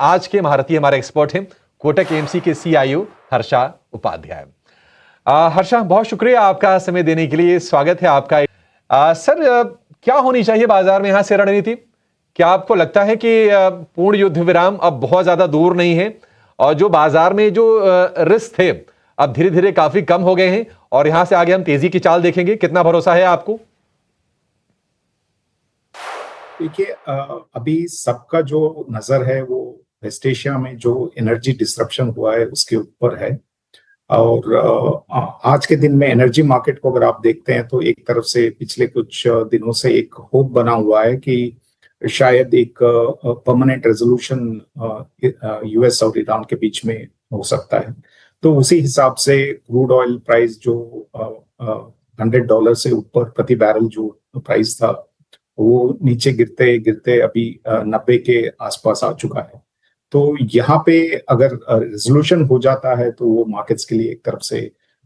आज के महारथी हमारे एक्सपर्ट हैं कोटक एएमसी के सीईओ हर्षा उपाध्याय। हर्षा, बहुत शुक्रिया आपका समय देने के लिए, स्वागत है आपका। सर, क्या होनी चाहिए बाजार में यहां से रणनीति? क्या आपको लगता है कि पूर्ण युद्ध विराम अब बहुत ज्यादा दूर नहीं है और जो बाजार में जो रिस्क थे अब धीरे धीरे काफी कम हो गए हैं और यहां से आगे हम तेजी की चाल देखेंगे? कितना भरोसा है आपको? देखिए, अभी सबका जो नजर है वो वेस्ट एशिया में जो एनर्जी डिसरप्शन हुआ है उसके ऊपर है। और आज के दिन में एनर्जी मार्केट को अगर आप देखते हैं तो एक तरफ से पिछले कुछ दिनों से एक होप बना हुआ है कि शायद एक परमानेंट रेजोल्यूशन यूएस और ईरान के बीच में हो सकता है। तो उसी हिसाब से क्रूड ऑयल प्राइस जो $100 से ऊपर प्रति बैरल जो प्राइस था वो नीचे गिरते गिरते अभी 90 के आसपास आ चुका है। तो यहाँ पे अगर रेजोल्यूशन हो जाता है तो वो मार्केट्स के लिए एक तरफ से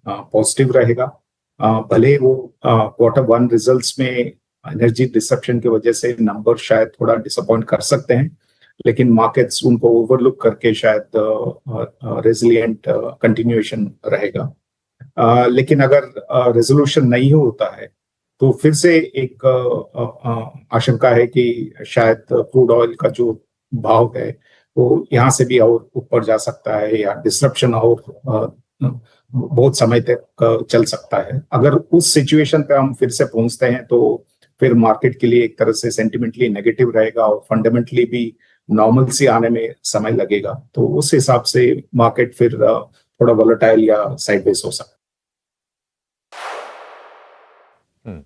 पॉजिटिव रहेगा। भले वो Q1 रिजल्ट्स में एनर्जी डिसरप्शन की वजह से नंबर शायद थोड़ा डिसअपॉइंट कर सकते हैं, लेकिन मार्केट्स उनको ओवरलुक करके शायद रेजिलिएंट कंटिन्यूएशन रहेगा। लेकिन अगर रेजोल्यूशन नहीं होता है तो फिर से एक आशंका है कि शायद क्रूड ऑयल का जो भाव है वो यहाँ से भी और ऊपर जा सकता है या डिसरप्शन और बहुत समय तक चल सकता है। अगर उस सिचुएशन पे हम फिर से पहुंचते हैं तो फिर मार्केट के लिए एक तरह से सेंटिमेंटली नेगेटिव रहेगा और फंडामेंटली भी नॉर्मल सी आने में समय लगेगा। तो उस हिसाब से मार्केट फिर थोड़ा वोलेटाइल या साइडवेज हो सकता है।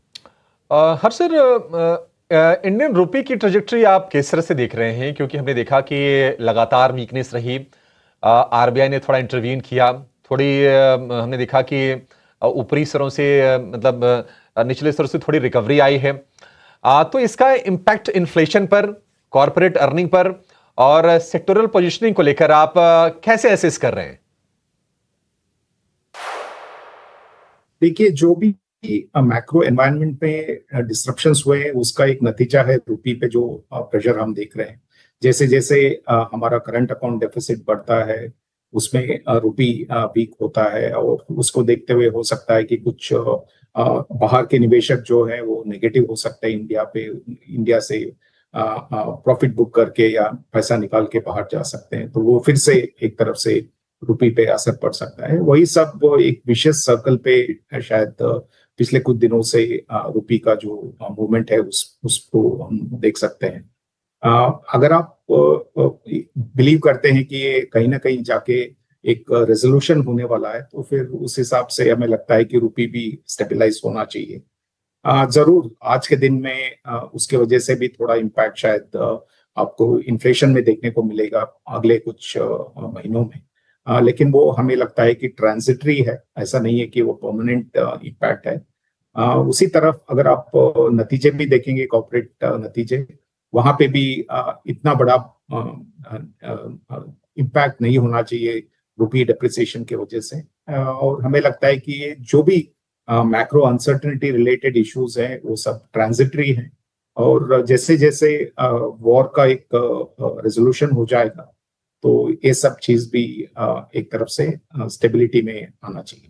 हर सर, इंडियन रुपी की ट्रेजेक्टरी आप किस तरह से देख रहे हैं? क्योंकि हमने देखा कि लगातार वीकनेस रही, आरबीआई ने थोड़ा इंटरवीन किया, थोड़ी हमने देखा कि ऊपरी स्तरों से मतलब निचले स्तर से थोड़ी रिकवरी आई है। तो इसका इम्पैक्ट इन्फ्लेशन पर, कॉर्पोरेट अर्निंग पर और सेक्टोरल पोजीशनिंग को लेकर आप कैसे एसेस कर रहे हैं? देखिए, जो भी मैक्रो एनवायरनमेंट में डिस्ट्रप्शंस हुए हैं उसका एक नतीजा है रुपी पे जो प्रेशर हम देख रहे हैं। जैसे जैसे हमारा करंट अकाउंट डेफिसिट बढ़ता है उसमें रुपी वीक होता है और उसको देखते हुए हो सकता है कि कुछ बाहर के निवेशक जो है वो नेगेटिव हो सकते हैं इंडिया से प्रॉफिट बुक करके या पैसा निकाल के बाहर जा सकते हैं। तो वो फिर से एक तरफ से रुपी पे असर पड़ सकता है। वही सब एक विशेष सर्कल पे शायद पिछले कुछ दिनों से रुपी का जो मूवमेंट है उसको हम देख सकते हैं। अगर आप बिलीव करते हैं कि ये कहीं ना कहीं जाके एक रेजोल्यूशन होने वाला है तो फिर उस हिसाब से हमें लगता है कि रुपी भी स्टेबलाइज होना चाहिए। जरूर आज के दिन में उसके वजह से भी थोड़ा इम्पैक्ट शायद आपको इन्फ्लेशन में देखने को मिलेगा अगले कुछ महीनों में। लेकिन वो हमें लगता है कि ट्रांजिटरी है, ऐसा नहीं है कि वो परमानेंट इम्पैक्ट है। उसी तरफ अगर आप नतीजे भी देखेंगे, कॉर्पोरेट नतीजे, वहां पे भी इतना बड़ा इम्पैक्ट नहीं होना चाहिए रुपी डेप्रिसिएशन की वजह से। और हमें लगता है कि ये जो भी मैक्रो अनसर्टेनिटी रिलेटेड इश्यूज हैं वो सब ट्रांजिटरी हैं और जैसे जैसे वॉर का एक रेजोल्यूशन हो जाएगा तो ये सब चीज भी एक तरफ से स्टेबिलिटी में आना चाहिए।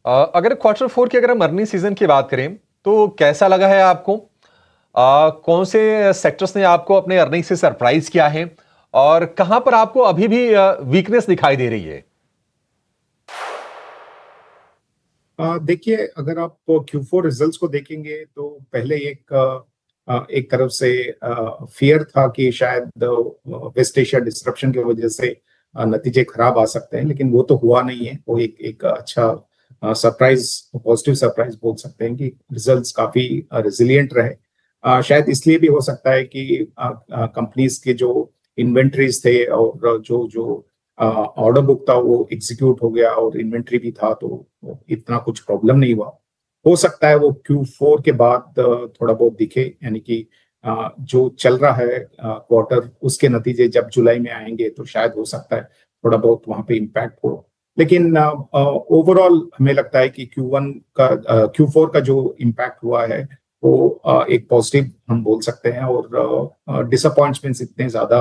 अगर Q4 की अगर हम अर्निंग सीजन की बात करें तो कैसा लगा है आपको? कौन से सेक्टर्स ने आपको अपने अर्निंग से सरप्राइज किया है और कहां पर आपको अभी भी वीकनेस दिखाई दे रही है? देखिए, अगर आप Q4 रिजल्ट्स को देखेंगे तो पहले एक तरफ से फियर था कि शायद वेस्ट एशिया डिस्ट्रप्शन की वजह से नतीजे खराब आ सकते हैं, लेकिन वो तो हुआ नहीं है। वो एक अच्छा सरप्राइज, पॉजिटिव सरप्राइज बोल सकते हैं कि रिजल्ट्स काफी रेजिलिएंट रहे। शायद इसलिए भी हो सकता है कि कंपनीज के जो इन्वेंट्रीज थे और जो ऑर्डर बुक था वो एग्जीक्यूट हो गया और इन्वेंट्री भी था, तो इतना कुछ प्रॉब्लम नहीं हुआ। हो सकता है वो Q4 के बाद थोड़ा बहुत दिखे, यानी कि जो चल रहा है क्वार्टर उसके नतीजे जब जुलाई में आएंगे तो शायद हो सकता है थोड़ा बहुत वहां पे इम्पैक्ट हो। लेकिन ओवरऑल हमें लगता है कि Q4 का जो इम्पैक्ट हुआ है वो एक पॉजिटिव हम बोल सकते हैं, और डिसअपॉइंटमेंट्स इतने ज्यादा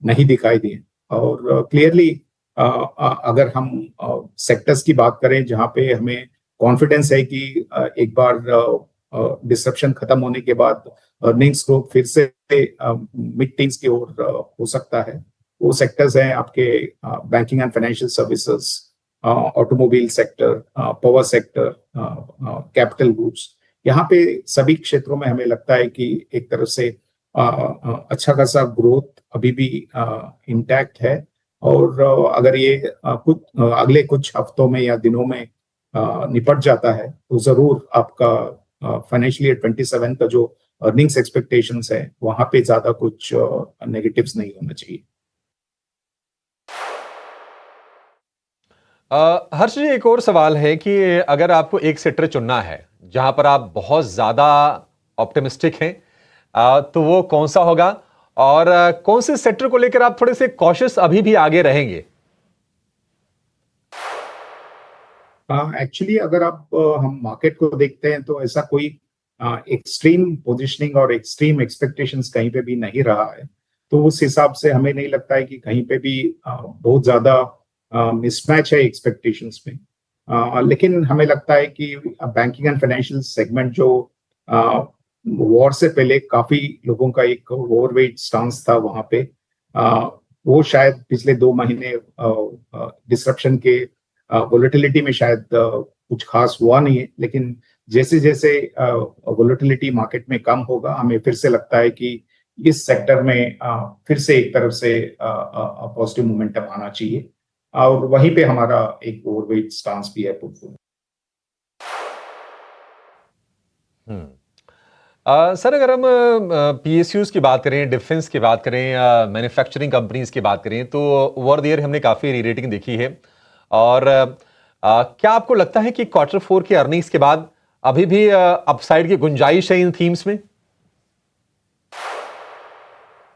नहीं दिखाई दिए। और क्लियरली अगर हम सेक्टर्स की बात करें जहां पे हमें कॉन्फिडेंस है कि एक बार डिसरप्शन खत्म होने के बाद अर्निंग्स ग्रोथ फिर से मिड टीन्स की ओर हो सकता है, वो सेक्टर्स हैं आपके banking and financial services, automobile sector, power sector, capital goods. यहाँ पे सभी क्षेत्रों में हमें लगता है कि एक तरफ से अच्छा खासा ग्रोथ अभी भी इंटैक्ट है। और अगर ये अगले कुछ हफ्तों में या दिनों में निपट जाता है तो जरूर आपका फाइनेंशियल ईयर 27 का जो अर्निंग्स एक्सपेक्टेशंस है वहां पे ज्यादा कुछ नेगेटिव्स नहीं होना चाहिए। हर्ष जी, एक और सवाल है कि अगर आपको एक सेक्टर चुनना है जहां पर आप बहुत ज्यादा ऑप्टिमिस्टिक हैं, तो वो कौन सा होगा, और कौन से सेक्टर को लेकर आप थोड़े से कॉशियस अभी भी आगे रहेंगे? एक्चुअली अगर आप हम मार्केट को देखते हैं तो ऐसा कोई एक्सट्रीम पोजीशनिंग और एक्सट्रीम एक्सपेक्टेशंस कहीं पे भी नहीं रहा है। तो उस हिसाब से हमें नहीं लगता है कि कहीं पे भी बहुत ज्यादा मिसमैच है एक्सपेक्टेशंस में। लेकिन हमें लगता है कि बैंकिंग एंड फाइनेंशियल सेगमेंट जो वॉर से पहले काफी लोगों का एक ओवरवेट स्टांस था वहां पे, वो शायद पिछले 2 महीने डिसरप्शन के वोलेटिलिटी में शायद कुछ खास हुआ नहीं है। लेकिन जैसे जैसे वोलेटिलिटी मार्केट में कम होगा, हमें फिर से लगता है कि इस सेक्टर में फिर से एक तरफ से पॉजिटिव मोमेंटम आना चाहिए, और वहीं पे हमारा एक ओवरवेट स्टांस भी है पोर्टफोलियो। सर, अगर हम पीएसयूज की बात करें, डिफेंस की बात करें, मैन्युफैक्चरिंग कंपनीज की बात करें, तो ओवर द ईयर हमने काफी री रेटिंग देखी है। और क्या आपको लगता है कि Q4 के अर्निंग्स के बाद अभी भी अपसाइड की गुंजाइश है इन थीम्स में?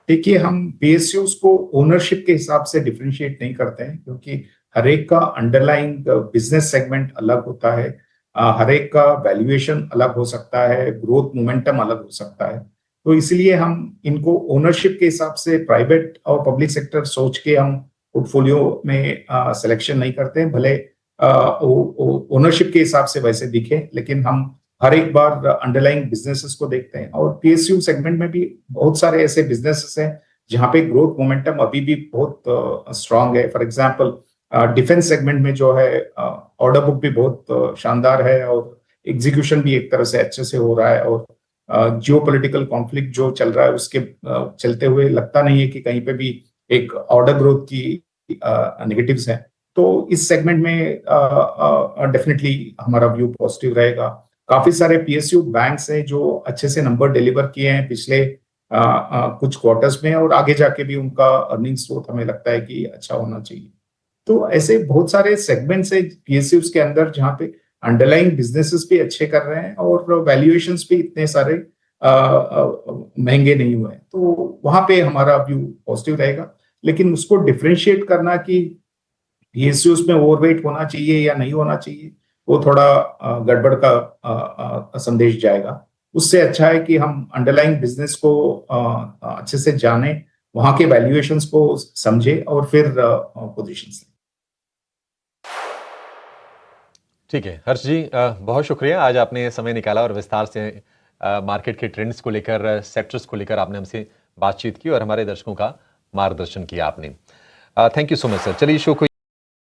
देखिए, हम पीएसयूज को ओनरशिप के हिसाब से डिफरेंशिएट नहीं करते हैं, क्योंकि हर एक का अंडरलाइंग बिजनेस सेगमेंट अलग होता है, हर एक का वैल्यूएशन अलग हो सकता है, ग्रोथ मोमेंटम अलग हो सकता है। तो इसलिए हम इनको ओनरशिप के हिसाब से प्राइवेट और पब्लिक सेक्टर सोच के हम पोर्टफोलियो में सिलेक्शन नहीं करते हैं, भले ओनरशिप के हिसाब से वैसे दिखे, लेकिन हम हर एक बार अंडरलाइंग बिजनेसेस को देखते हैं। और पीएसयू सेगमेंट में भी बहुत सारे ऐसे बिजनेसेस हैं जहां पे ग्रोथ मोमेंटम अभी भी बहुत स्ट्रांग है। फॉर एग्जांपल डिफेंस सेगमेंट में जो है ऑर्डर बुक भी बहुत शानदार है, और एग्जीक्यूशन भी एक तरह से अच्छे से हो रहा है, और जियोपॉलिटिकल कॉन्फ्लिक्ट जो चल रहा है उसके चलते हुए लगता नहीं है कि कहीं पे भी एक ऑर्डर ग्रोथ की नेगेटिव्स हैं। तो इस सेगमेंट में डेफिनेटली हमारा व्यू पॉजिटिव रहेगा। काफी सारे पीएसयू बैंक्स हैं जो अच्छे से नंबर डिलीवर किए हैं पिछले कुछ क्वार्टर्स में, और आगे जाके भी उनका अर्निंग्स ग्रोथ हमें लगता है कि अच्छा होना चाहिए। तो ऐसे बहुत सारे सेगमेंट्स है पीएसयूज के अंदर जहां पे अंडरलाइंग बिजनेसेस भी अच्छे कर रहे हैं, और वैल्यूएशंस भी इतने सारे महंगे नहीं हुए हैं। तो वहां पे हमारा व्यू पॉजिटिव रहेगा। लेकिन उसको डिफरेंशिएट करना कि पीएसयूज में ओवरवेट होना चाहिए या नहीं होना चाहिए, वो थोड़ा गड़बड़ का संदेश जाएगा। उससे अच्छा है कि हम अंडरलाइंग बिजनेस को अच्छे से जाने, वहां के वैल्यूएशंस को समझे, और फिर पोजीशंस लें। ठीक है हर्ष जी, बहुत शुक्रिया, आज आपने समय निकाला और विस्तार से मार्केट के ट्रेंड्स को लेकर, सेक्टर्स को लेकर आपने हमसे बातचीत की और हमारे दर्शकों का मार्गदर्शन किया आपने। Thank you so much sir. चलिए शो को